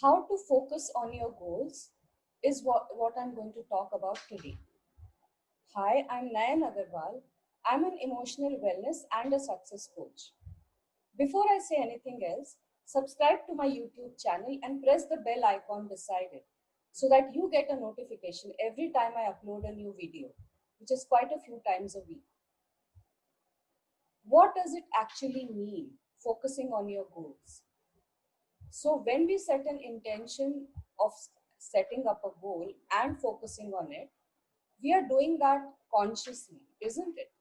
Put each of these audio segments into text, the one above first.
How to focus on your goals is what I'm going to talk about today. Hi, I'm Nayan Agarwal. I'm an emotional wellness and a success coach. Before I say anything else, subscribe to my YouTube channel and press the bell icon beside it so that you get a notification every time I upload a new video, which is quite a few times a week. What does it actually mean, focusing on your goals? So, when we set an intention of setting up a goal and focusing on it, we are doing that consciously, isn't it?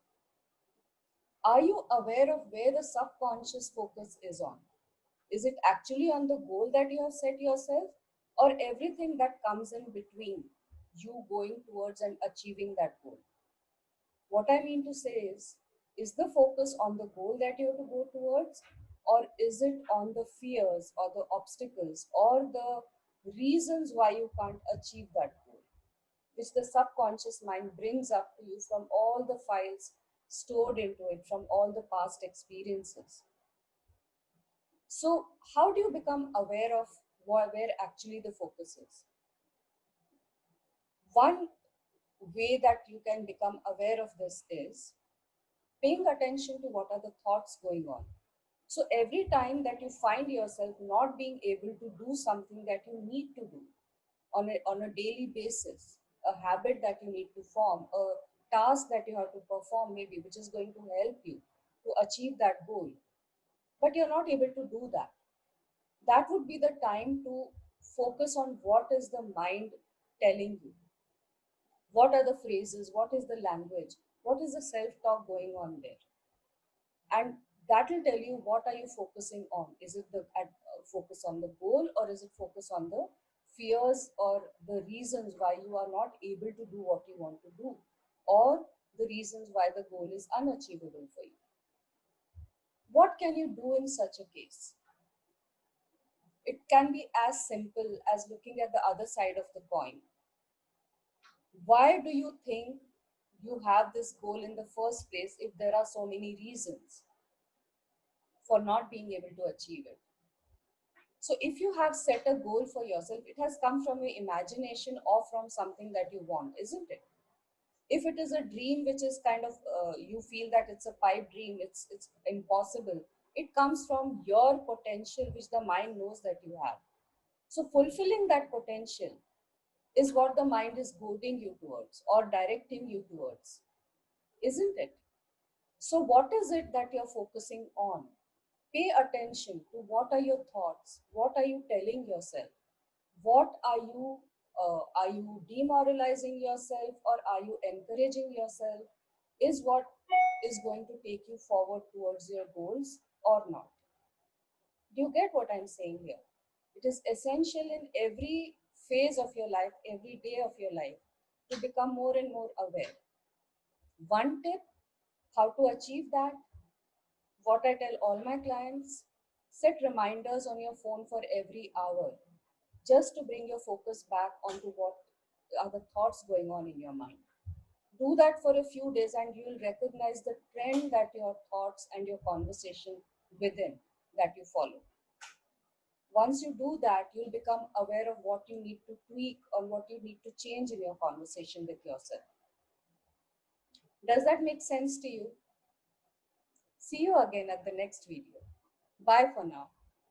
Are you aware of where the subconscious focus is on? Is it actually on the goal that you have set yourself, or everything that comes in between you going towards and achieving that goal? What I mean to say is the focus on the goal that you have to go towards, or is it on the fears or the obstacles or the reasons why you can't achieve that goal, which the subconscious mind brings up to you from all the files stored into it from all the past experiences? So, how do you become aware of where actually the focus is? One way that you can become aware of this is paying attention to what are the thoughts going on. So every time that you find yourself not being able to do something that you need to do on a daily basis, a habit that you need to form, a task that you have to perform, maybe, which is going to help you to achieve that goal, but you're not able to do that, that would be the time to focus on what is the mind telling you. What are the phrases? What is the language? What is the self talk going on there? And that will tell you what are you focusing on. Is it the focus on the goal, or is it focus on the fears or the reasons why you are not able to do what you want to do, or the reasons why the goal is unachievable for you? What can you do in such a case? It can be as simple as looking at the other side of the coin. Why do you think you have this goal in the first place if there are so many reasons for not being able to achieve it? So, if you have set a goal for yourself, it has come from your imagination or from something that you want, isn't it? If it is a dream which is kind of you feel that it's a pipe dream, it's impossible, it comes from your potential which the mind knows that you have. So, fulfilling that potential is what the mind is goading you towards or directing you towards, isn't it? So, what is it that you're focusing on? Pay attention to what are your thoughts, what are you telling yourself, what are you demoralizing yourself, or are you encouraging yourself? Is what is going to take you forward towards your goals or not? Do you get what I'm saying here? It is essential in every phase of your life, every day of your life, to become more and more aware. One tip how to achieve that, what I tell all my clients: set reminders on your phone for every hour, just to bring your focus back onto what are the thoughts going on in your mind. Do that for a few days, and you'll recognize the trend that your thoughts and your conversation within that you follow. Once you do that, you'll become aware of what you need to tweak or what you need to change in your conversation with yourself. Does that make sense to you? See you again at the next video. Bye for now.